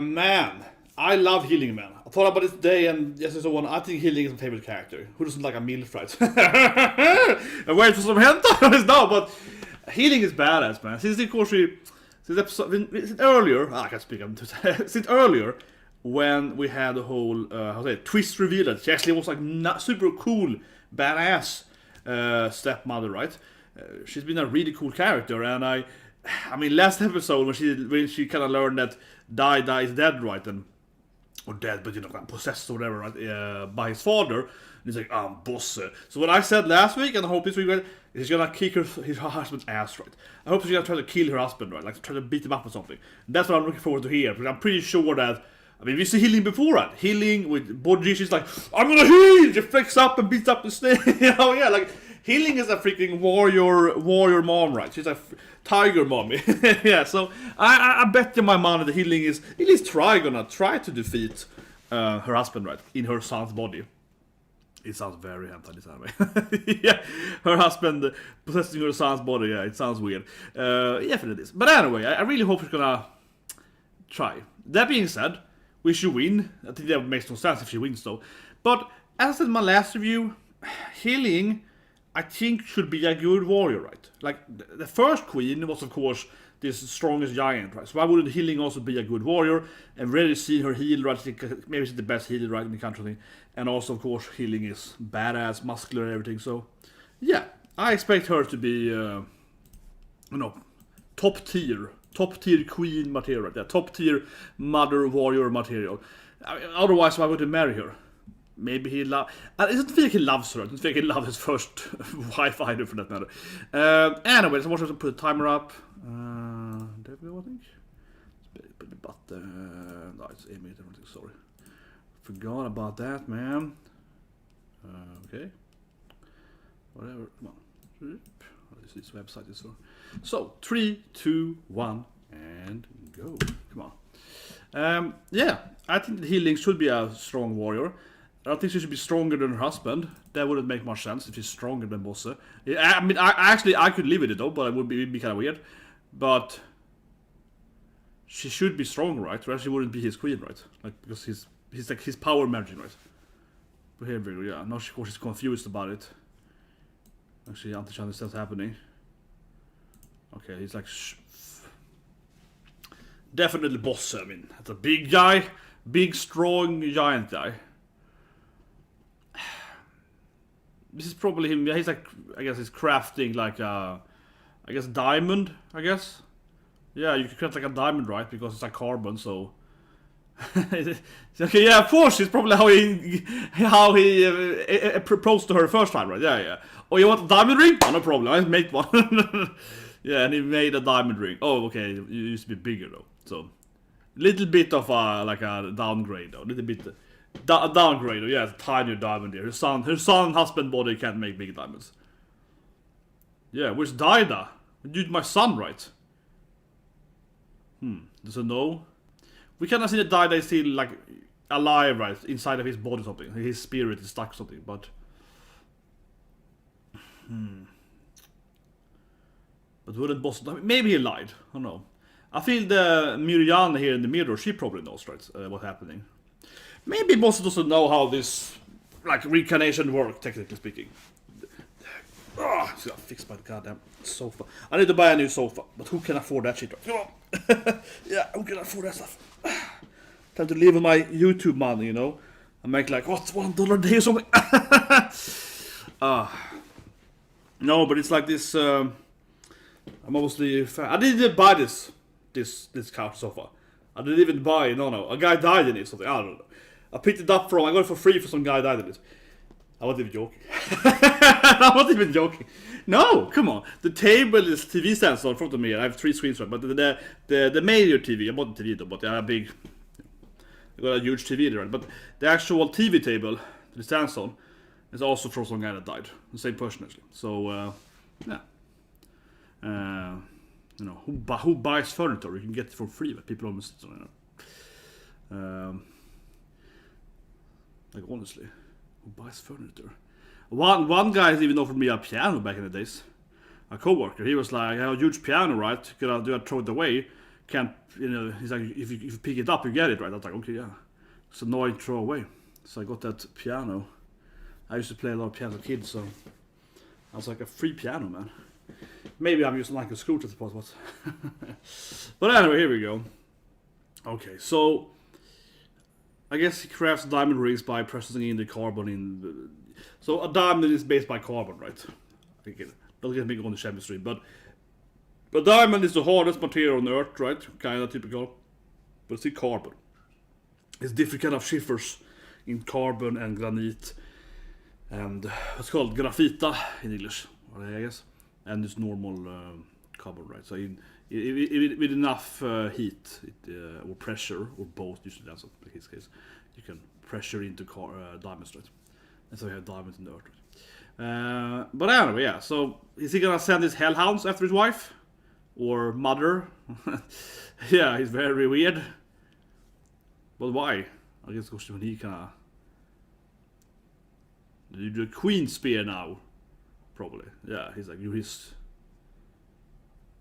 Man, I love Hiling, man. I thought about it today, and yes, there's one. I think Hiling is my favorite character. Who doesn't like a MILF, right? I'm waiting for some hentai now, but Hiling is badass, man. Since earlier, I can't speak. Since earlier, when we had the whole twist reveal that she actually was like not super cool, badass stepmother, right? She's been a really cool character, and I mean, last episode when she kind of learned that Dai is dead, right, or dead, but possessed or whatever, right, by his father. And he's like, I'm bosse. So what I said last week, and I hope this week, right, is he's gonna kick his husband's ass, right. I hope she's gonna try to kill her husband, right, like try to beat him up or something. And that's what I'm looking forward to hear, because I'm pretty sure that. I mean, we see Hiling before, right? Hiling with Boji, she's like, I'm gonna heal! She flicks up and beats up the snake. Yeah, like, Hiling is a freaking warrior mom, right? She's a tiger mommy. Yeah, so I bet you my money that Hiling is at least gonna try to defeat her husband, right? In her son's body. It sounds very hentai, this anime. Yeah, her husband possessing her son's body, yeah, it sounds weird. Yeah, it is. But anyway, I really hope she's gonna try. That being said, we should win. I think that makes no sense if she wins, though. But as I said in my last review, Hiling, I think, should be a good warrior, right? Like, the first queen was, of course, this strongest giant, right? So why wouldn't Hiling also be a good warrior? And really see her heal, right? I think maybe she's the best healer, right, in the country. And also, of course, Hiling is badass, muscular, and everything. So, yeah, I expect her to be, top tier queen material, right? Yeah, top tier mother warrior material. I mean, otherwise, why would he marry her? Maybe he loves. It doesn't feel like he loves her. It doesn't feel like he loves his first wife either, for that matter. Anyways, I want to put the timer up. There we go, I think. But no, it's 8 minutes. Sorry, forgot about that, man. Okay. Whatever. Come on. This website is so 3, 2, 1, and go. Come on. Yeah, I think that Hiling should be a strong warrior. I don't think she should be stronger than her husband. That wouldn't make much sense if she's stronger than Bosse. I mean, I could live with it though, but it would be kind of weird. But she should be strong, right? Or else she wouldn't be his queen, right? Like, because he's like his power margin, right? But here we go. Yeah, now of course she's confused about it. Actually, I don't think she understands what's happening. Okay, he's like definitely Bosse. I mean, that's a big guy, big strong giant guy. This is probably him. He's like, I guess he's crafting like a, I guess diamond. I guess. Yeah, you can craft like a diamond, right? Because it's like carbon. So. Okay, yeah, of course. It's probably how he proposed to her first time, right? Yeah. Oh, you want a diamond ring? Oh, no problem. I make one. Yeah, and he made a diamond ring. Oh, okay. It used to be bigger though. So, little bit of like a downgrade though. Little bit downgrade. Yeah, it's a tinier diamond here. Her son, husband body can't make big diamonds. Yeah, where's Daida? You my son, right? Does it know? We cannot see that Daida is still like alive, right, inside of his body or something. His spirit is stuck or something, but. But wouldn't Boss? Maybe he lied. I don't know. I feel the Myrmonden here in the mirror. She probably knows, right, what's happening. Maybe Boss doesn't know how this like reincarnation works, technically speaking. Oh, I gotta fix my goddamn sofa. I need to buy a new sofa, but who can afford that shit? Come on. Yeah, who can afford that stuff? Time to live on my YouTube money, you know. I make like what $1 a day or something. No, but it's like this. I'm mostly. I didn't buy this couch sofa. I didn't even buy. No. A guy died in it. Something. I don't know. I picked it up from. I got it for free for some guy died in it. I wasn't even joking. I wasn't even joking. No, come on. The table is TV stands in front of me. I have 3 screens, right? But the major TV, I bought the TV though, but I got a huge TV there. Right? But the actual TV table, the stands on, is also from some guy that died. The same person actually. So yeah. You know, who buys furniture? You can get it for free, but people almost, you know. Like honestly. Who buys furniture? One guy even offered me a piano back in the days. A co-worker. He was like, I have a huge piano, right? Could I throw it away? can't, he's like, if you pick it up, you get it, right? I was like, okay, yeah. It's annoying to throw away. So I got that piano. I used to play a lot of piano as a kid, so I was like, a free piano, man. Maybe I'm using like a scooter to suppose, but... But anyway, here we go. Okay, so... I guess he crafts diamond rings by pressing in the carbon in... So a diamond is based by carbon, right? Don't get me on the chemistry, but diamond is the hardest material on Earth, right? Kind of typical. But it's in carbon. It's different kind of shivers in carbon and granite. And what's called graphita in English, I guess. And it's normal carbon, right? So with enough heat or pressure, or both, usually that's in his case, you can pressure into diamonds, right? And so we have diamonds in the Earth, right? But anyway, yeah, so is he gonna send his hellhounds after his wife? Or mother? Yeah, he's very weird. But why? I guess because when he kinda... You do a queen spear now. Probably. Yeah, he's like, you're his...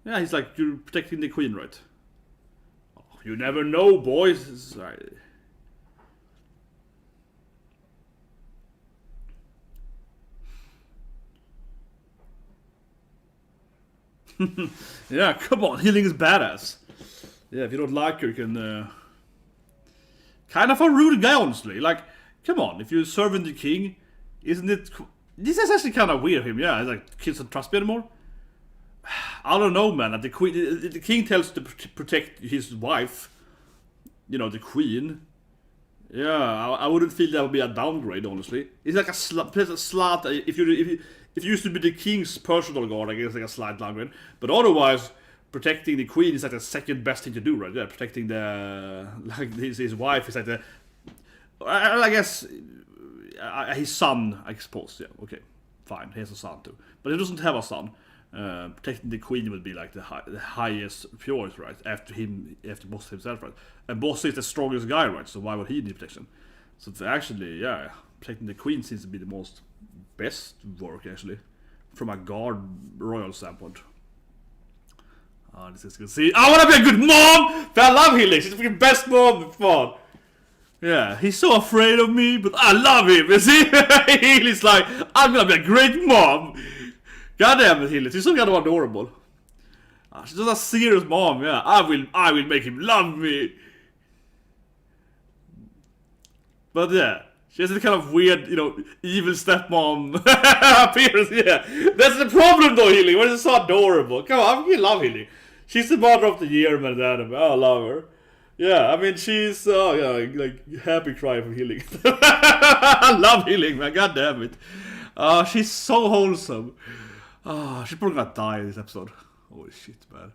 Yeah, he's like, you're protecting the queen, right? Oh, you never know, boys. Right. Yeah, come on, Hiling is badass. Yeah, if you don't like her, you can... Kind of a rude guy, honestly. Like, come on, if you're serving the king, isn't it... This is actually kind of weird, him. Yeah, it's like, kids don't trust me anymore. I don't know, man. Like the king tells to protect his wife. The queen. Yeah, I wouldn't feel that would be a downgrade, honestly. It's like a slight. If you used to be the king's personal guard, I guess like a slight downgrade. But otherwise, protecting the queen is like the second best thing to do, right? Yeah, protecting his wife is like the. I guess his son, I suppose. Yeah, okay, fine. He has a son too, but he doesn't have a son. Protecting the queen would be like the highest priority, right? After Boss himself, right? And Boss is the strongest guy, right? So why would he need protection? So it's actually, yeah, protecting the queen seems to be the most best work, actually, from a guard royal standpoint. This is good. See, I want to be a good mom! But I love Hiling. She's the freaking best mom. Fun. Yeah, he's so afraid of me, but I love him. You see, Hiling's like, I'm gonna be a great mom. God damn it, Hiling. She's so kind of adorable. She's just a serious mom. Yeah, I will make him love me. But yeah, she has this kind of weird, evil stepmom appearance. Yeah, that's the problem though, Hiling. Why is it so adorable? Come on, I love Hiling. She's the mother of the year, man. Anime. I love her. Yeah, I mean, she's like happy cry for Hiling. I love Hiling, man. God damn it. She's so wholesome. She's probably gonna die in this episode. Holy shit, man.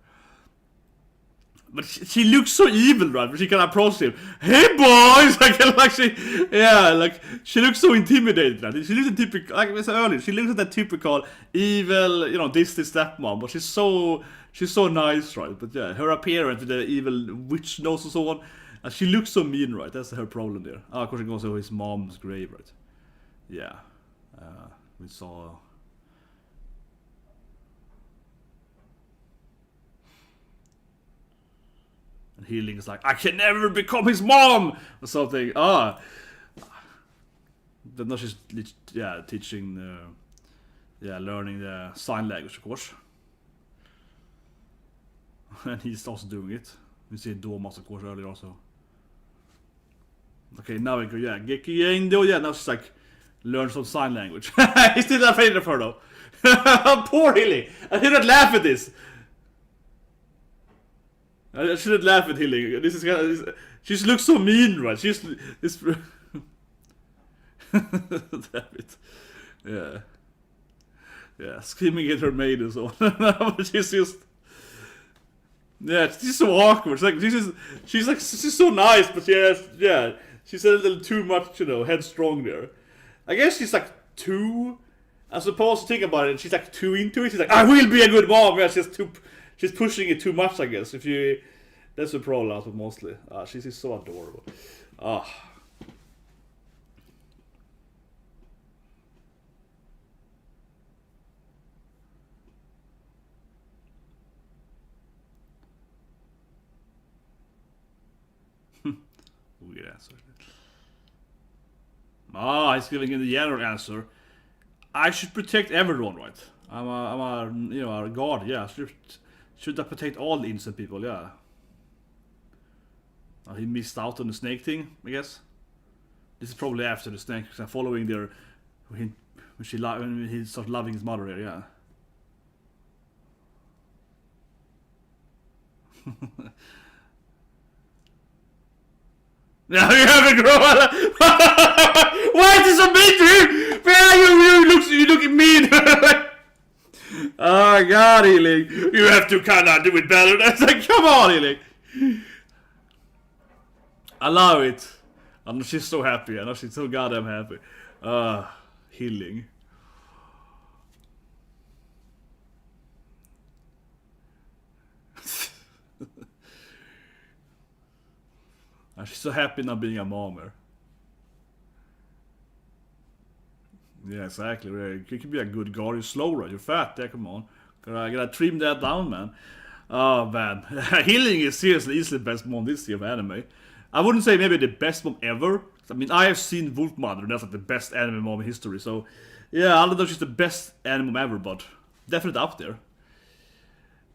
But she looks so evil, right? When she can approach him. Hey, boys! She looks so intimidated, right? She looks a typical, like I said earlier, she looks at that typical evil, Disney stepmom. But she's so nice, right? But yeah, her appearance with the evil witch nose and so on, she looks so mean, right? That's her problem there. Of course, she goes to his mom's grave, right? Yeah. We saw... And Hiling is like, I can never become his mom! Or something. Then now she's, teaching, learning the sign language, of course. And he's also doing it. We see Domas, of course, earlier also. Okay, now we go, now she's like, learn some sign language. He's still afraid of her, though. Poor Hiling! I didn't laugh at this. I shouldn't laugh at Hiling. This is kind of... She looks so mean, right? She's... Damn it. Yeah. Yeah, screaming at her maid and so on. She's just... Yeah, she's so awkward. She's so nice, but she's a little too much, headstrong there. I guess she's like too... I suppose to think about it, she's like too into it. She's like, I will be a good mom. Yeah, she's pushing it too much, I guess. That's the problem, mostly. She's so adorable. Weird answer. Ah, he's giving in the general answer. I should protect everyone, right? I'm a you know, a god, yeah. Should I protect all the innocent people, yeah. He missed out on the snake thing, I guess. This is probably after the snake, because I'm following their when he starts loving his mother here, yeah. Now you have a grow. Why is this so mean to you? Man, you look mean. Oh God, Hiling, you have to kind of do it better. That's like, come on, Hiling. I love it. I know she's so happy. I know she's so goddamn happy. Hiling. She's so happy not being a mommer. Yeah, exactly. You can be a good guard. You're slow, right? You're fat. Yeah, come on. Gotta trim that down, man. Oh, man. Hiling is seriously easily the best mom this year of anime. I wouldn't say maybe the best mom ever. I mean, I have seen Wolf Mother. That's like the best anime mom in history. So, yeah, I don't know if she's the best anime mom ever, but definitely up there.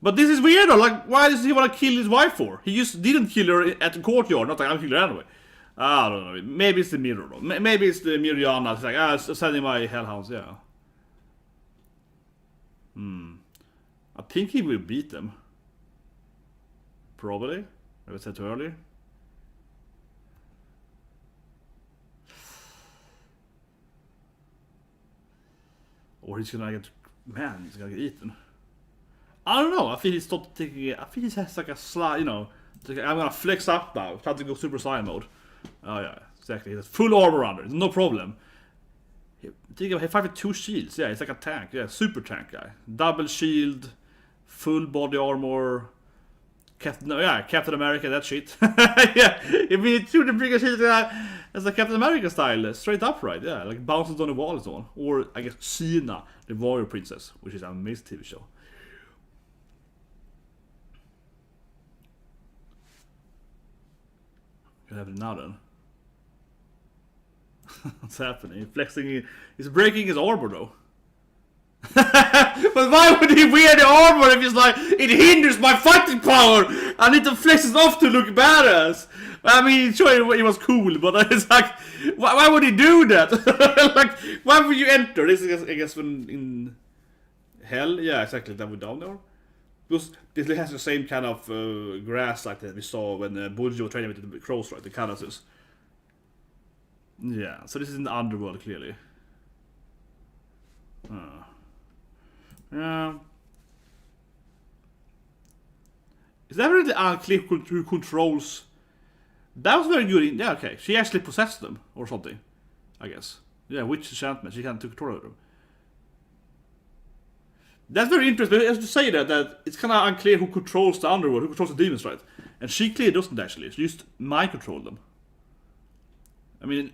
But this is weird though, like, why does he want to kill his wife for? He just didn't kill her at the courtyard, not like, I'll kill her anyway. I don't know, maybe it's the mirror though. Maybe it's the Miriana, it's like, sending my hellhounds, yeah. I think he will beat them. Probably, as I said too earlier. Or he's gonna get, man, he's gonna get eaten. I don't know, I feel he's stopped taking it. I feel he has like a slide, you know. Like, I'm gonna flex up now, try to go Super Saiyan mode. Oh yeah, exactly. He has full armor under, no problem. He fights with 2 shields, yeah, it's like a tank, yeah, super tank guy. Double shield, full body armor. Captain America, that shit. Yeah, if we shoot the bigger shit as a Captain America style, straight upright, yeah, like bounces on the wall and so on. Or I guess Sina, the warrior princess, which is an amazing TV show. What happened now then? What's happening? Flexing, he's breaking his armor though. But why would he wear the armor if he's like, it hinders my fighting power? I need to flex it off to look badass. I mean, sure, he was cool, but it's like, why would he do that? Like, why would you enter? This is, I guess, when in hell, yeah, exactly, that would down there. Because this has the same kind of grass like that we saw when Boji was training with the crows, right? The Canasus. Yeah, so this is in the underworld, clearly. Yeah. Is that really unclear who controls? That was very good. Yeah, okay. She actually possessed them or something, I guess. Yeah, witch enchantment. She can't take control of them. That's very interesting. As to say that it's kind of unclear who controls the underworld, who controls the demons, right? And she clearly doesn't actually. She just mind control them. I mean,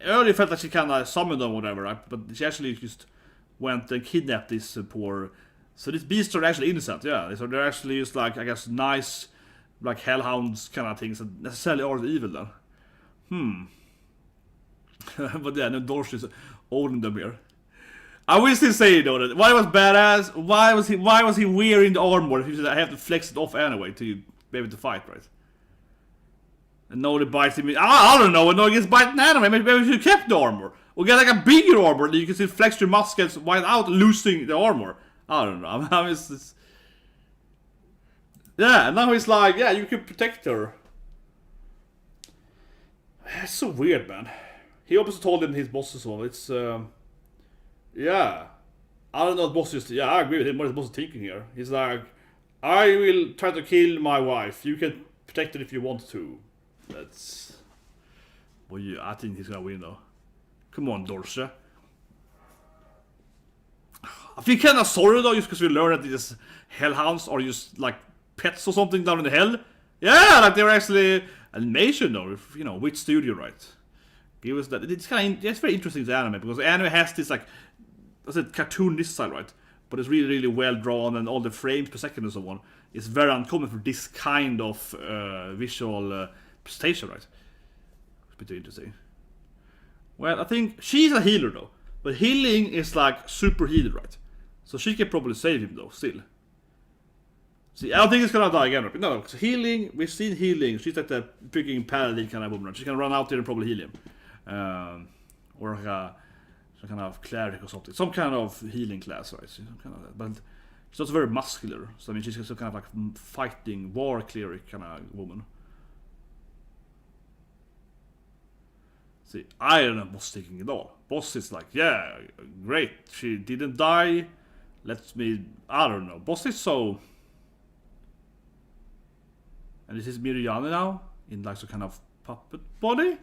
earlier it felt like she kind of summoned them or whatever, right? But she actually just went and kidnapped this poor. So these beasts are actually innocent, yeah. So they're actually just like, I guess, nice, like hellhounds kind of things that necessarily are evil then. But yeah, no, Dorsch is owning them here. I will still say though that why was badass? Why was he wearing the armor if he said I have to flex it off anyway to be able to fight, right? And nobody bites him. I don't know. And no one gets bitten anyway. Maybe you kept the armor or get like a bigger armor that you can still flex your muscles without losing the armor. I don't know. I mean, it's yeah. And now he's like, yeah, you can protect her. It's so weird, man. He also told him his boss as well. It's yeah, I don't know what boss is. Yeah, I agree with him. What is the boss thinking here? He's like, I will try to kill my wife. You can protect her if you want to. That's. Well, yeah, I think he's gonna win though. Come on, Dorse. I feel kind of sorry though, just because we learned that these hellhounds are just like pets or something down in the hell. Yeah, like they're actually animation though. You know, which studio, right? Give us that. It's kind of it's very interesting to anime because anime has this like. I said cartoon this style, right? But it's really, really well drawn and all the frames per second and so on. It's very uncommon for this kind of visual presentation, right? It's pretty interesting. Well, I think she's a healer though. But Hiling is like super healer, right? So she can probably save him though, still. See, I don't think it's gonna die again, right? No, so Hiling, we've seen Hiling. She's like the freaking paladin kind of woman. She can run out there and probably heal him. Or like some kind of cleric or something. Some kind of healing class, right? Some kind of that. But she's also very muscular. So I mean, she's some kind of like fighting, war cleric kind of woman. See, I don't know Boss taking it all. Boss is like, yeah, great. She didn't die. Let me, I don't know. Boss is so... And this is Myrmonden now, in like some kind of puppet body.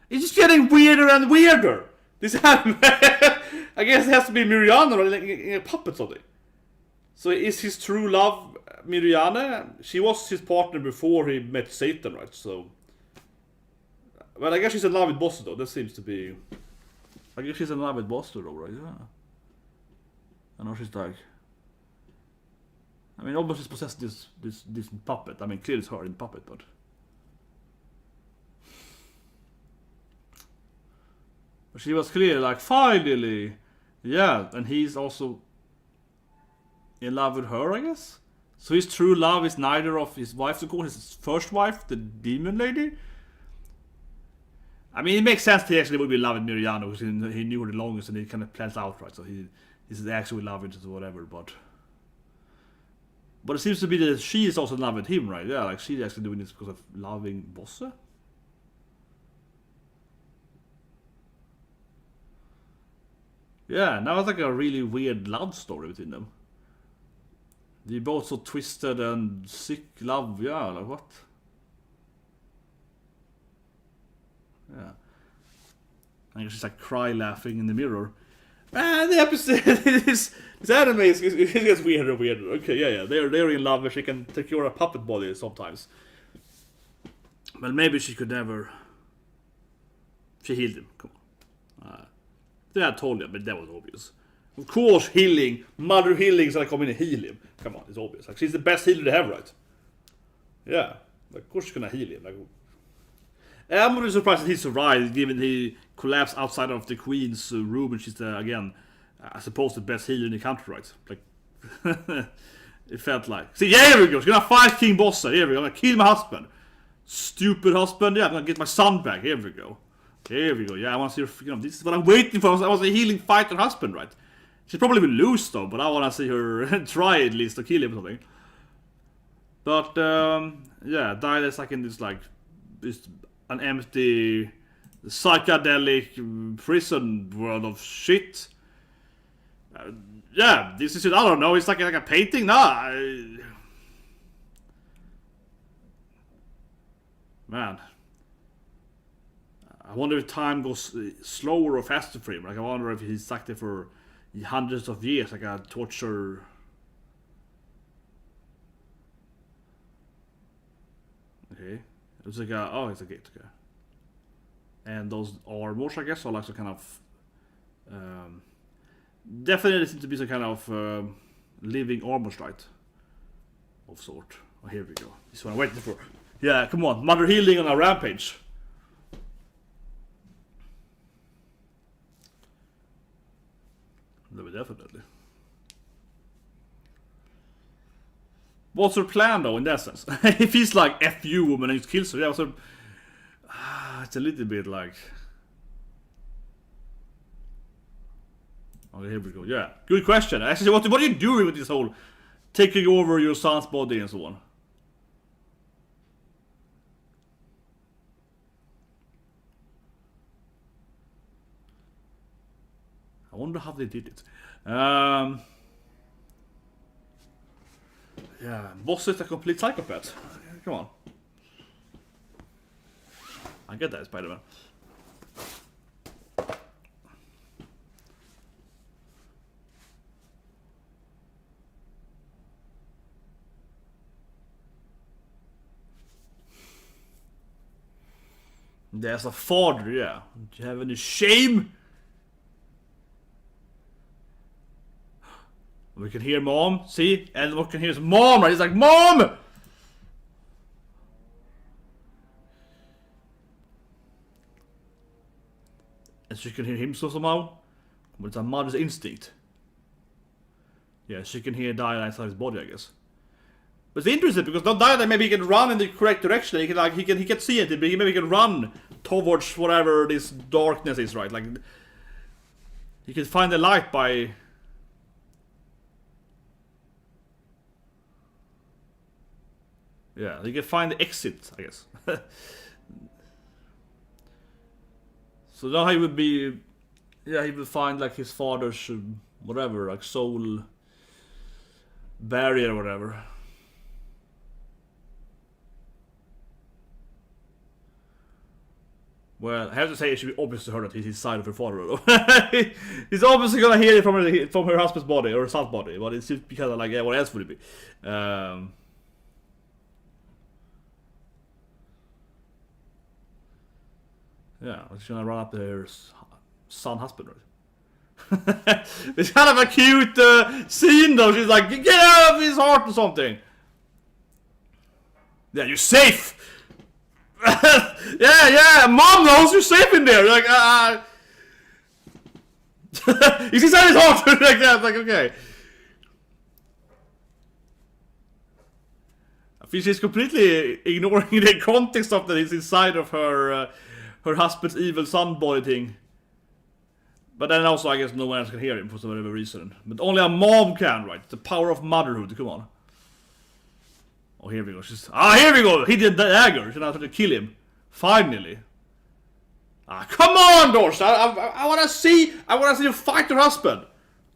It's just getting weirder and weirder. This anime, I guess it has to be Myrmonden or like a puppet something. So is his true love Myrmonden? She was his partner before he met Satan, right? So, well, I guess she's in love with Boss though. That seems to be. I guess she's in love with Boss though, right? Yeah. I know she's like. I mean, almost just possessed this puppet. I mean, clearly it's her in puppet, but. But she was clearly like, finally! Yeah, and he's also in love with her, I guess? So his true love is neither of his wife, of course, his first wife, the demon lady. I mean, it makes sense he actually would be in love with Myrmonden because he knew her the longest and he kind of plans out, right? So he's actually in love with her or whatever, but it seems to be that she is also in love with him, right? Yeah, like she's actually doing this because of loving Bosse. Yeah, now it's like a really weird love story between them. They're both so twisted and sick love, yeah, like what? Yeah. I guess she's like cry laughing in the mirror. And the episode, this anime it gets weirder and weirder. Okay, yeah, they're in love and she can take care of a puppet body sometimes. Well, maybe she could never. She healed him, come on. Yeah, I told you, but that was obvious. Of course, healing, Mother Healing's gonna come in and heal him. Come on, it's obvious. Like she's the best healer they have, right? Yeah, like, of course she's gonna heal him. Like, I'm really surprised that he survived, given he collapsed outside of the Queen's room, and she's again, I suppose, the best healer in the country, right? Like, it felt like. See, yeah, here we go. She's gonna fight King Bossa. Here we go. I'm gonna kill my husband. Stupid husband. Yeah, I'm gonna get my son back. Here we go. Here we go. Yeah, I want to see her. This is what I'm waiting for. I want a healing fight her husband, right? She probably will lose though, but I want to see her try at least to kill him or something. But yeah, died as like in this like an empty psychedelic prison world of shit. Yeah, this is it. I don't know. It's like a painting. Nah, man. I wonder if time goes slower or faster for him. Like I wonder if he's stuck there for hundreds of years, like a torture. Okay, it's like oh, it's a gate. Okay, and those armors, I guess, are like some kind of definitely seems to be some kind of living armors, right? Of sort. Oh, here we go. This is what I'm waiting for. Yeah, come on, Mother Healing on a rampage. Definitely. What's her plan though in that sense? If he's like F you woman and he kills her, yeah, so it's a little bit like. Okay, here we go. Yeah, good question. Actually, what are you doing with this whole taking over your son's body and so on? I wonder how they did it. Yeah, Boss is a complete psychopath. Come on. I get that, Spider-Man. There's a father, yeah. Do you have any shame? We can hear mom, see? And we can hear his mom, right? He's like, Mom! And she can hear him somehow. But it's a mother's instinct. Yeah, she can hear Diana inside his body, I guess. But it's interesting because not Diana, maybe he can run in the correct direction. He can see it, but maybe he can run towards whatever this darkness is, right? Like he can find the light by. Yeah, he can find the exit, I guess. So now he would be, yeah, he would find like his father's whatever, like soul barrier or whatever. Well, I have to say it should be obvious to her that he's inside of her father though. He's obviously gonna hear it from her husband's body or her son's body, but it's just because of like, yeah, what else would it be? Yeah, she's gonna run up to her son husband, right? It's kind of a cute scene though. She's like, get out of his heart or something. Yeah, you're safe. yeah, mom knows you're safe in there. Like, he's inside his heart like that. Like, okay. I think she's completely ignoring the context of that he's inside of her husband's evil son body thing. But then also, I guess no one else can hear him for some whatever reason. But only a mom can, right? The power of motherhood. Come on. Oh, here we go. Here we go. He did the dagger. She's now trying to kill him. Finally. Come on, Dorst. I want to see. I want to see you fight your husband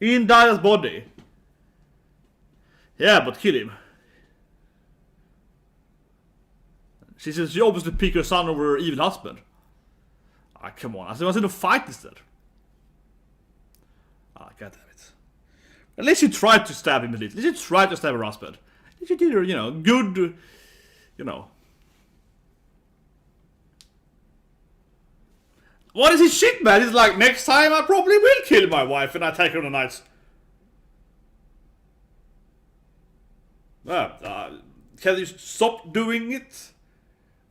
in Diana's body. Yeah, but kill him. She says she obviously pick her son over her evil husband. Come on. I want to see them fight instead. God damn it. At least she tried to stab him a little. At least she tried to stab her husband. She did her, good, What is his shit, man? He's like, next time I probably will kill my wife and I take her on the nights. Can you stop doing it?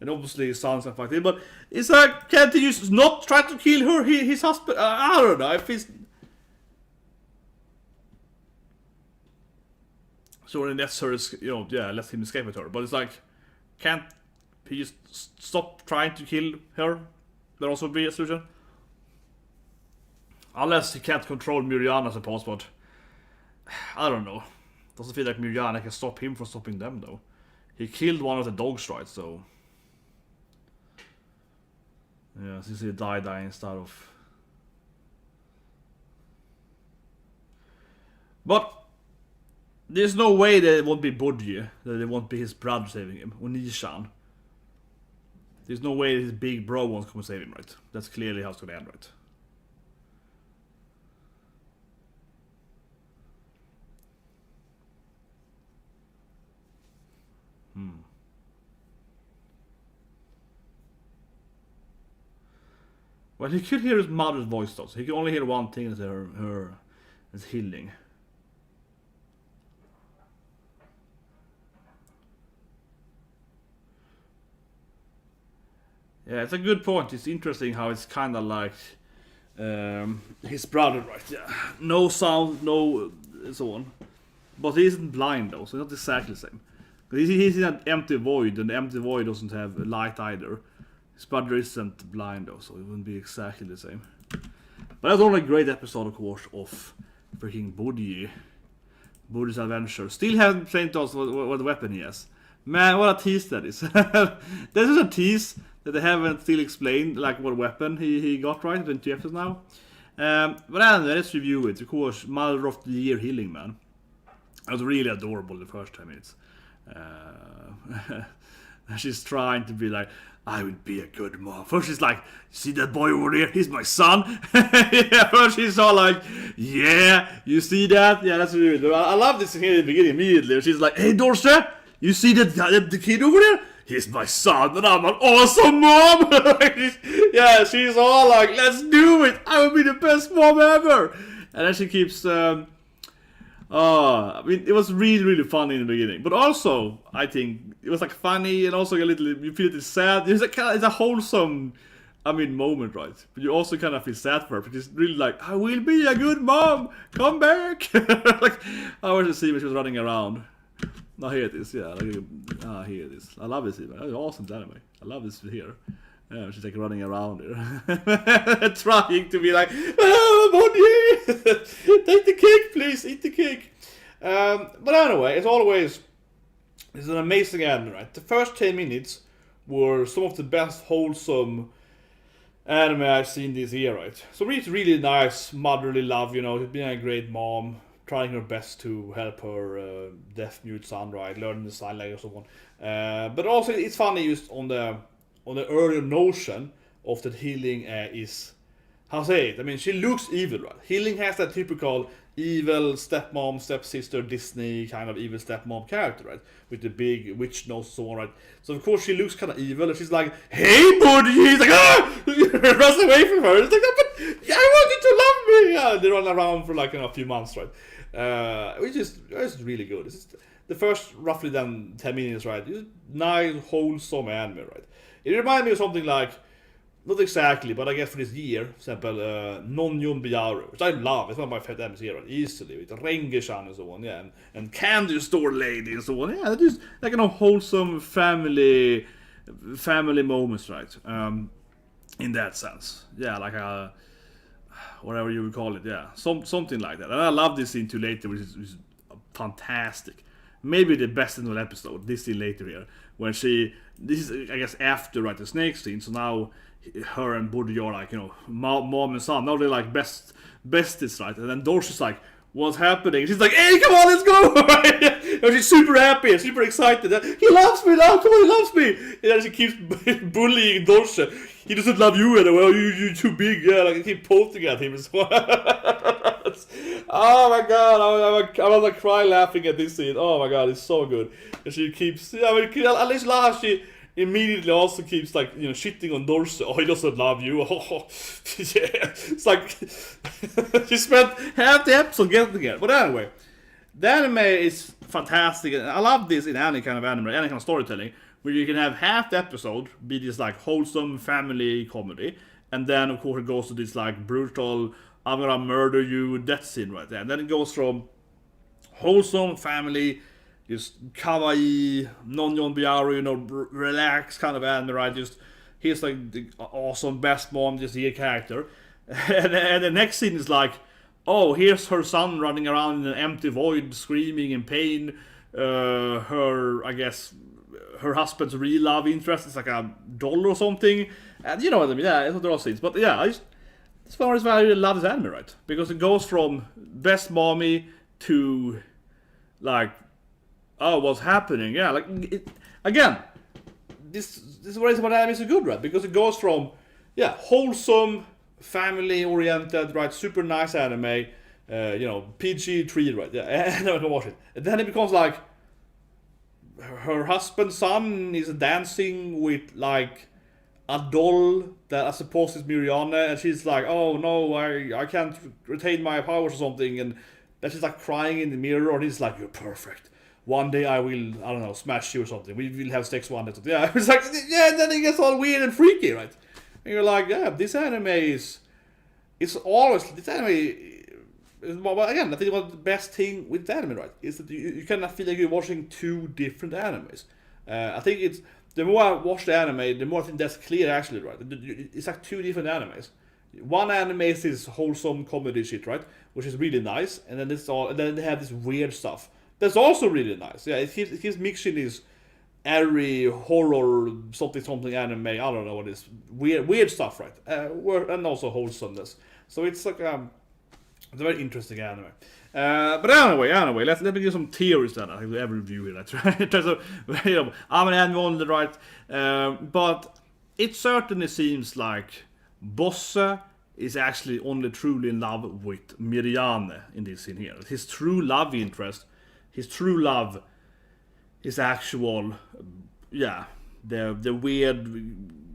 And obviously his son's not fighting, but it's like, can't he just not try to kill her, his husband? I don't know, if he's... So when that's her, let him escape with her. But it's like, can't he just stop trying to kill her? There also be a solution. Unless he can't control Myrmonden, I suppose, but I don't know. Doesn't feel like Myrmonden can stop him from stopping them, though. He killed one of the dogs, right? So yeah, since he died instead of. But there's no way that it won't be Boji, that it won't be his brother saving him, or Nishan. There's no way his big bro won't come and save him, right? That's clearly how it's gonna end, right? Well, he could hear his mother's voice though, so he can only hear one thing, is her is Hiling. Yeah, it's a good point. It's interesting how it's kind of like his brother, right? Yeah, no sound, no so on. But he isn't blind though, so it's not exactly the same. He's in an empty void, and the empty void doesn't have light either. His brother isn't blind though, so it wouldn't be exactly the same. But that's only a great episode, of course, of freaking Boji. Boji's adventure. Still haven't explained to us what weapon he has. Man, what a tease that is. This is a tease that they haven't still explained, like what weapon he got, right? 20 episodes now. But anyway, let's review it. Of course, Mother of the Year Hiling, man. It was really adorable the first 10 minutes. She's trying to be like, I will be a good mom. First she's like, see that boy over there? He's my son. Yeah, first she's all like, yeah, you see that? Yeah, that's really good. I love this here in the beginning immediately. She's like, hey, Dorset, you see that the kid over there? He's my son, and I'm an awesome mom. Yeah, she's all like, let's do it. I will be the best mom ever. And then she keeps... I mean, it was really, really funny in the beginning, but also I think it was like funny and also a little. You feel a little sad. It's a wholesome moment, right? But you also kind of feel sad for her, but it's really like, I will be a good mom, come back. Like, I was to see when she was running around. Now here it is, yeah. Like, here it is. I love this even. It's awesome anime. I love this here. Yeah, she's like running around here, trying to be like, oh, Boji, take the cake, please, eat the cake. But anyway, it's an amazing anime, right? The first 10 minutes were some of the best wholesome anime I've seen this year, right? So it's really nice motherly love, you know, being a great mom, trying her best to help her deaf mute son, right? Learning the sign language and so on. But also it's funny just on the earlier notion of that Hiling is, how to say it? I mean, she looks evil, right? Hiling has that typical evil stepmom, stepsister, Disney kind of evil stepmom character, right? With the big witch nose and so on, right? So of course she looks kind of evil, and she's like, "Hey, buddy!" He's like, "Ah!" runs away from her. It's like, "But yeah, I want you to love me." Yeah, they run around for like a few months, right? Which is really good. It's just the first roughly then 10 minutes, right? It's nice, wholesome anime, right? It reminds me of something like, not exactly, but I guess for this year, for example, Non-Yun Byaru, which I love. It's one of my favorite animes here, right? Easily, with Rengishan and so on, yeah, and Candy Store Lady and so on, yeah, just like, you know, wholesome family moments, right? In that sense, yeah, like a, whatever you would call it, yeah, something like that. And I love this scene too later, which is fantastic. Maybe the best in the episode, this scene later here, when this is, I guess, after, right, the snake scene, so now her and Boji are like, you know, mom and son, now they're like besties, right? And then Dorsey's like, what's happening? She's like, hey, come on, let's go! And she's super happy, super excited. He loves me now, come on, he loves me! And then she keeps bullying Dorsey. He doesn't love you anyway, you're too big, yeah, like, I keep pointing at him as well. Oh my god, I'm gonna cry laughing at this scene. Oh my god, it's so good. And she keeps, I mean, at least last she immediately also keeps, like, you know, shitting on Dorsey. Oh, he doesn't love you. Oh, yeah. It's like she spent half the episode getting it. But anyway, the anime is fantastic. And I love this in any kind of anime, any kind of storytelling, where you can have half the episode be this like wholesome family comedy, and then of course it goes to this like brutal, I'm gonna murder you, death scene right there. And then it goes from wholesome family, just kawaii, non-yon byaru, you know, relaxed kind of anime, right? Just, he's like the awesome best mom, just the character. And the next scene is like, oh, here's her son running around in an empty void, screaming in pain. I guess, her husband's real love interest is like a doll or something. And you know what I mean, yeah, it's not all scenes. But yeah, as far as I really love this anime, right? Because it goes from best mommy to like, oh, what's happening? Yeah, like, again, this is what anime is so good, right? Because it goes from, yeah, wholesome, family-oriented, right, super nice anime, you know, PG-3, right? Yeah, and I can watch it. And then it becomes like, her husband's son is dancing with like a doll that I suppose is Myrmonden, and she's like, oh no, I can't retain my powers or something, and then she's like crying in the mirror, and he's like, you're perfect. One day I will, I don't know, smash you or something. We will have sex one day. Yeah, it's like, yeah, and then it gets all weird and freaky, right? And you're like, yeah, this anime is, well, again, I think one of the best thing with anime, right, is that you kind of feel like you're watching two different animes. I think it's, the more I watch the anime, the more I think that's clear actually, right? It's like two different animes. One anime is this wholesome comedy shit, right, which is really nice, and then then they have this weird stuff that's also really nice. Yeah, it keeps mixing this airy horror something anime. I don't know what it is, weird stuff, right? And also wholesomeness. So it's like it's a very interesting anime. But anyway, let me give some theories then. I think every review here, that's right. So, you know, I'm an anime on the right, but it certainly seems like Bosse is actually only truly in love with Myrmonden in this scene here. His true love interest, his actual, yeah, the weird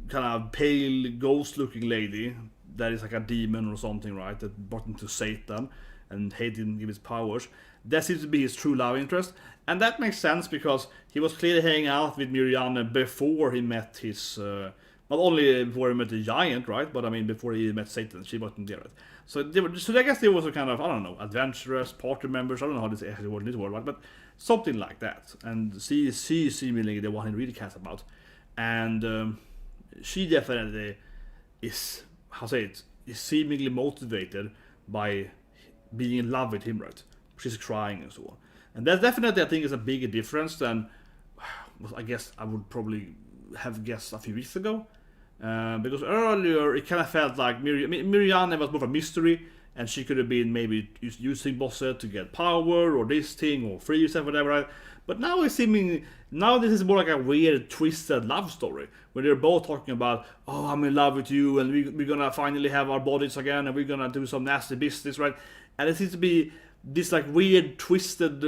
kind of pale ghost-looking lady that is like a demon or something, right? That brought him to Satan and hated him, give his powers. That seems to be his true love interest, and that makes sense because he was clearly hanging out with Myrmonden before he met his Not only before he met the giant, right? But I mean, before he met Satan, she wasn't there, right? So I guess they were kind of, I don't know, adventurous party members. I don't know how this actually works in this world, right? But something like that. And she seemingly the one he really cares about, and she definitely is, how say it, is seemingly motivated by being in love with him, right? She's crying and so on. And that definitely, I think, is a bigger difference than I guess I would probably have guessed a few weeks ago. Because earlier it kind of felt like Myrmonden was more of a mystery, and she could have been maybe using Bosse to get power or this thing or free yourself, whatever. Right? But now it's seeming, now this is more like a weird, twisted love story where they're both talking about, oh, I'm in love with you, and we're gonna finally have our bodies again, and we're gonna do some nasty business, right? And it seems to be this like weird, twisted,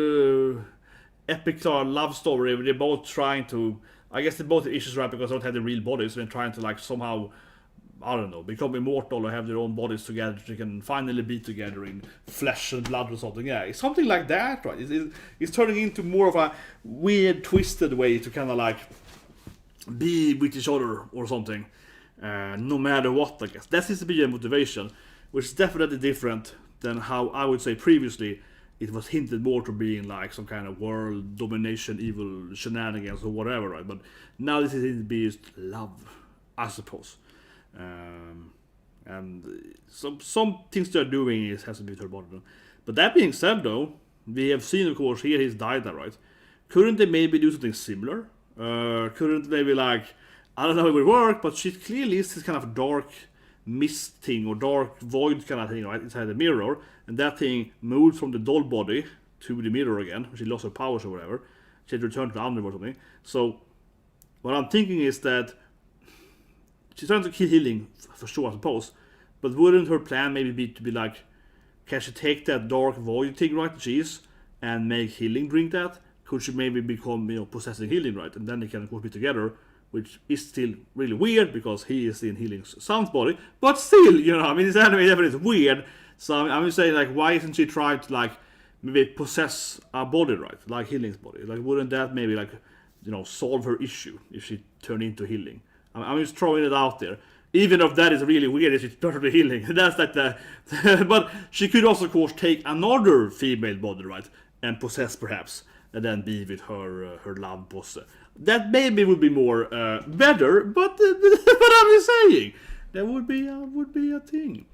epic love story where they're both trying to, I guess they both have issues, right, because they don't have the real bodies, so they're trying to like somehow, I don't know, become immortal or have their own bodies together so they can finally be together in flesh and blood or something. Yeah, it's something like that, right? It's turning into more of a weird, twisted way to kind of like be with each other or something, no matter what, I guess. That seems to be a motivation, which is definitely different than how I would say previously it was hinted more to being like some kind of world domination, evil shenanigans or whatever, right? But now this is hinted to be just love, I suppose. And some things they're doing has to be turned on. But that being said, though, we have seen, of course, here he's died, right? Couldn't they maybe do something similar? Couldn't maybe like, I don't know if it would work, but she clearly is this kind of dark mist thing or dark void kind of thing, right, inside the mirror, and that thing moved from the doll body to the mirror again. She lost her powers or whatever. She had returned to the underworld or something. So what I'm thinking is that she's trying to kill Hiling for sure, I suppose. But wouldn't her plan maybe be to be like, can she take that dark void thing, right, she is, and make Hiling drink that? Could she maybe become, possessing Hiling, right? And then they can of course be together, which is still really weird because he is in Hiling's son's body. But still, this anime definitely is weird. So I'm just saying, like, why isn't she trying to like maybe possess a body, right? Like Hiling's body. Like, wouldn't that maybe like, solve her issue if she turned into Hiling? I'm just throwing it out there. Even if that is really weird if she turned into Hiling. That's like the but she could also of course take another female body, right? And possess perhaps. And then be with her love boss. That maybe would be more better, but I'm just saying that would be a thing.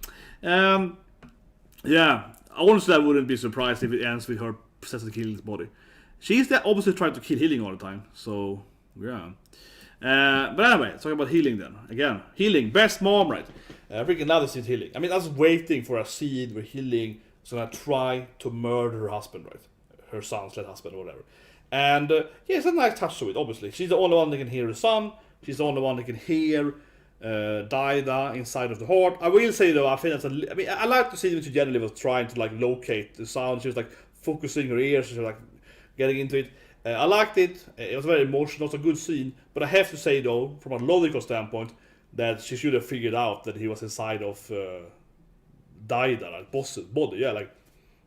Yeah, honestly, I wouldn't be surprised if it ends with her possessing Hiling's body. She's obviously trying to kill Hiling all the time, so yeah. But anyway, talking about Hiling then. Again, Hiling, best mom, right? I freaking love to see Hiling. I mean, I was waiting for a scene where Hiling is gonna try to murder her husband, right? Her son's husband or whatever. And yeah, it's a nice touch to it, obviously. She's the only one that can hear her son. She's the only one that can hear Daida inside of the heart. I will say though, I think that's I like to see them together was trying to like locate the sound. She was like focusing her ears, she was like getting into it. I liked it. It was very emotional. It's a good scene. But I have to say though, from a logical standpoint, that she should have figured out that he was inside of Daida, like boss's body. Yeah, like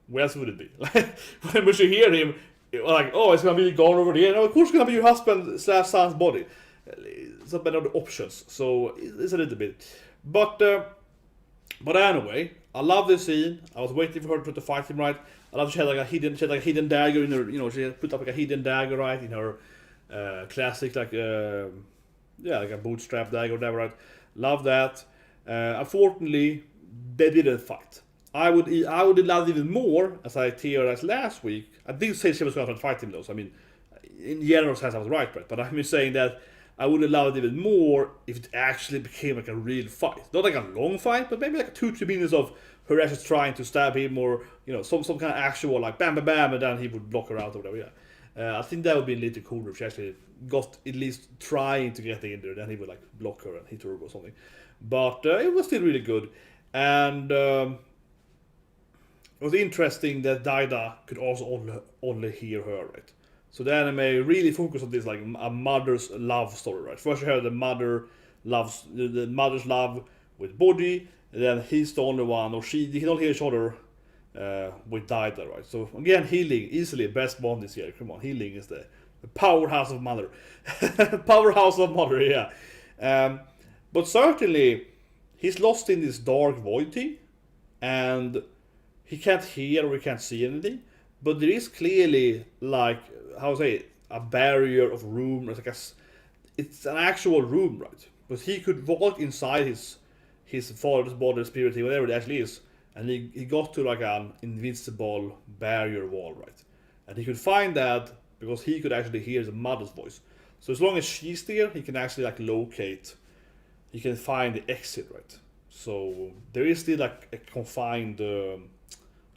where else would it be? Like when you hear him, like, oh, it's gonna be gone over there. No, of course, it's gonna be your husband / son's body. It's not better options, so it's a little bit. But anyway, I love this scene. I was waiting for her to fight him, right? I love she had like a hidden dagger in her. She had put up like a hidden dagger, right, in her classic like like a bootstrap dagger, whatever, right? Love that. Unfortunately, they didn't fight. I would have loved even more, as I theorized last week. I did say she was going to fight him though, so I mean, in general sense I was right, but I'm just saying that I would have loved even more if it actually became like a real fight. Not like a long fight, but maybe like 2-3 minutes of her actually trying to stab him, or some kind of actual like bam bam bam, and then he would block her out or whatever. Yeah, I think that would be a little cooler if she actually got at least trying to get in there, then he would like block her and hit her or something. But it was still really good, and it was interesting that Daida could also only hear her, right? So the anime really focused on this like a mother's love story, right? First you have the mother's love with Boji, and then he's the only one, or they don't hear each other with Daida, right? So again, Hiling, easily best bond this year. Come on, Hiling is the powerhouse of mother. Powerhouse of mother, yeah. But certainly, he's lost in this dark void thing, and he can't hear or he can't see anything. But there is clearly, like, how to say it, a barrier of room. It's an actual room, right? But he could walk inside his father's body, spirit, whatever it actually is, and he got to like an invincible barrier wall, right? And he could find that because he could actually hear the mother's voice. So as long as she's there, he can actually like locate, he can find the exit, right? So there is still like a confined,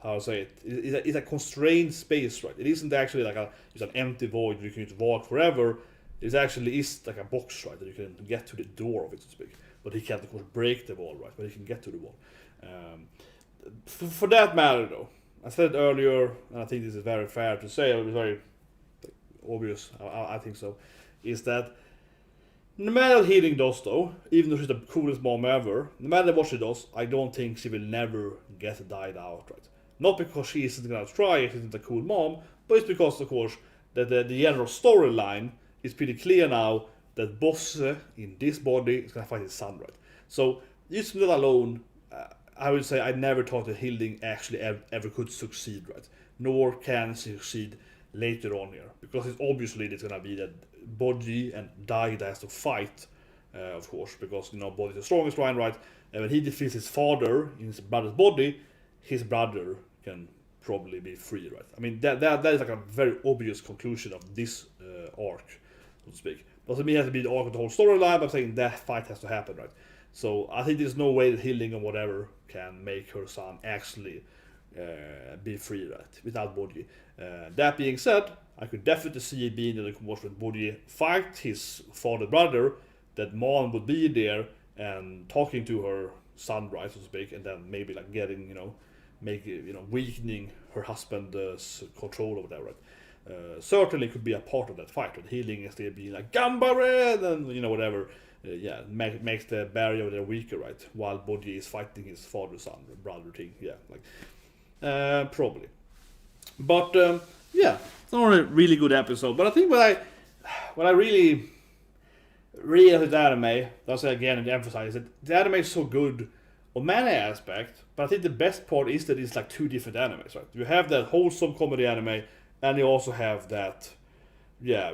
how to say it, it's a constrained space, right? It isn't actually like it's an empty void you can just walk forever. It actually is like a box, right, that you can get to the door of it, so to speak. But he can't, of course, break the wall, right? But he can get to the wall. For that matter, though, I said earlier, and I think this is very fair to say, it was very obvious, I think so, is that no matter what Hiling does, though, even though she's the coolest mom ever, no matter what she does, I don't think she will never get died out, right? Not because she isn't gonna try, she isn't a cool mom, but it's because, of course, that the general storyline is pretty clear now that Bojji in this body is gonna fight his son, right? So just that alone, I would say I never thought that Hiling actually ever could succeed, right? Nor can succeed later on here, because it's obviously it's gonna be that Boji and Dai has to fight, of course, because Boji is the strongest one, right? And when he defeats his father in his brother's body, his brother can probably be free, right? I mean that is like a very obvious conclusion of this arc, so to speak. Doesn't mean it has to be the arc of the whole storyline, but I'm saying that fight has to happen, right? So I think there's no way that Hiling or whatever can make her son actually be free, right? Without Boji. That being said, I could definitely see it being in the commotion when Boji fight his father brother, that Mom would be there and talking to her son, right, so to speak, and then maybe like getting, weakening her husband's control over that, right? Certainly could be a part of that fight. Right? Hiling is there being like Gambare, and whatever. Makes the barrier there weaker, right? While Boji is fighting his father's son, brother thing. Yeah, like probably. But it's not a really good episode. But I think what I really realized with the anime, I'll say again and emphasize it, the anime is so good on many aspects. But I think the best part is that it's like two different animes, right? You have that wholesome comedy anime, and you also have that,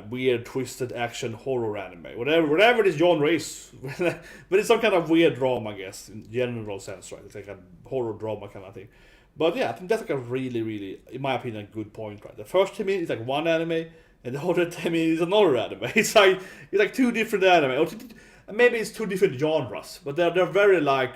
weird, twisted action horror anime. Whatever this genre is. But it's some kind of weird drama, I guess, in general sense, right? It's like a horror drama kind of thing. But I think that's like a really, really, in my opinion, a good point, right? The first 10 minutes is like one anime, and the other 10 minutes is another anime. It's like two different anime. Or maybe it's two different genres, but they're very like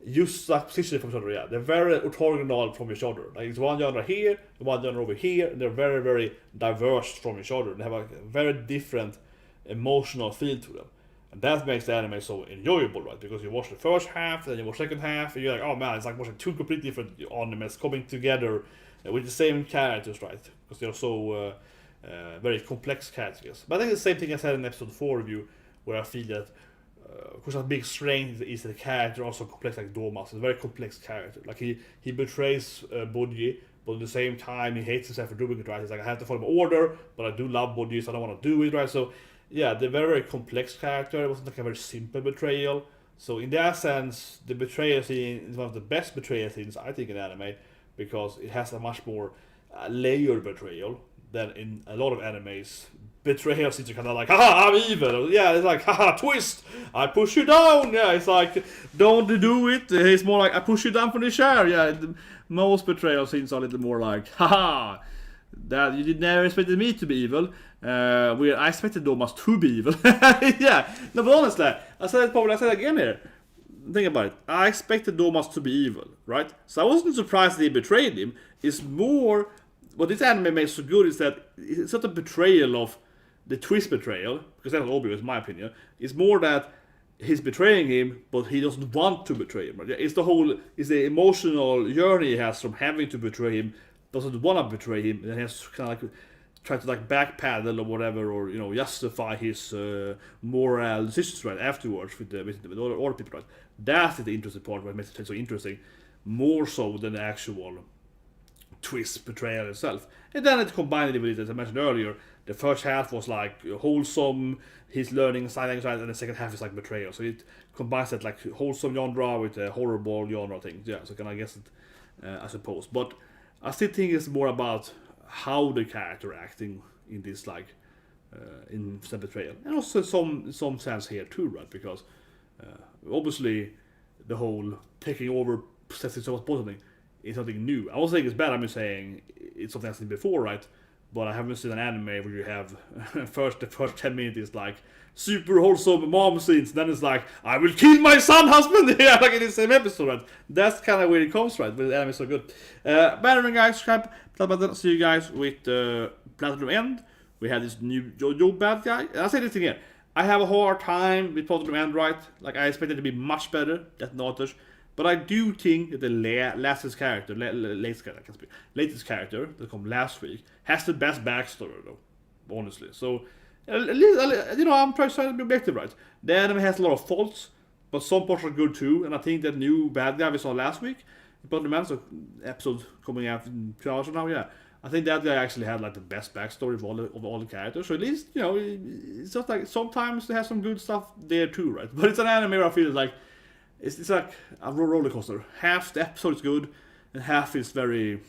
use that position from each other. Yeah, they're very orthogonal from each other. Like it's one genre here, one genre over here, and they're very, very diverse from each other. They have a very different emotional feel to them, and that makes the anime so enjoyable, right? Because you watch the first half, then you watch the second half, and you're like, oh man, it's like watching two completely different animes coming together with the same characters, right? Because they're so very complex characters. But I think the same thing I said in episode 4 review, where I feel that. Of course, a big strength is the character also complex like Domas. It's a very complex character. Like he betrays Boji, but at the same time he hates himself for doing it, right? He's like, I have to follow my order, but I do love Boji, so I don't want to do it, right? So they're very, very complex character. It wasn't like a very simple betrayal. So in that sense, the betrayal scene is one of the best betrayal scenes I think in anime, because it has a much more layered betrayal than in a lot of animes. Betrayal scenes are kind of like, haha, I'm evil. Yeah, it's like, haha, twist, I push you down. Yeah, it's like, don't do it. It's more like, I push you down from the chair. Yeah, most betrayal scenes are a little more like, haha, that you did never expected me to be evil. I expected Domas to be evil. Yeah, no, but honestly, I said it again here. Think about it. I expected Domas to be evil, right? So I wasn't surprised that he betrayed him. It's more, what this anime makes so good is that it's not a betrayal of the twist betrayal, because that's obvious in my opinion. It's more that he's betraying him, but he doesn't want to betray him. Right? It's the emotional journey he has from having to betray him, doesn't want to betray him, and he has to kind of like try to like backpedal or whatever, or justify his moral decisions right afterwards with other people. Right? That's the interesting part, what makes it so interesting, more so than the actual twist betrayal itself. And then it combined it with it, as I mentioned earlier. The first half was like wholesome, he's learning sign language, and the second half is like betrayal. So it combines that like wholesome genre with a horrible genre thing. Yeah, so can I guess it, I suppose. But I still think it's more about how the character acting in this like in betrayal, and also some sense here too, right? Because obviously the whole taking over possessing so much thing is something new. I was saying it's bad. I'm just saying it's something I've seen before, right? But I haven't seen an anime where you have the first 10 minutes is like super wholesome mom scenes, then it's like I will kill my son husband yeah, like in the same episode, right? That's kind of where it comes, right? But the anime is so good. But anyway, guys, see you guys with Platinum End. We had this new JoJo bad guy. And I'll say this thing here. I have a hard time with Platinum End, right? Like I expect it to be much better than others. But I do think that the latest character that come last week has the best backstory though, honestly. So, I'm trying to be objective, right? The anime has a lot of faults, but some parts are good too. And I think that new bad guy we saw last week, so episode coming out in 2 hours from now, yeah. I think that guy actually had like the best backstory of all the characters. So at least it's just like sometimes they have some good stuff there too, right? But it's an anime where I feel like it's like a roller coaster. Half the episode is good, and half is very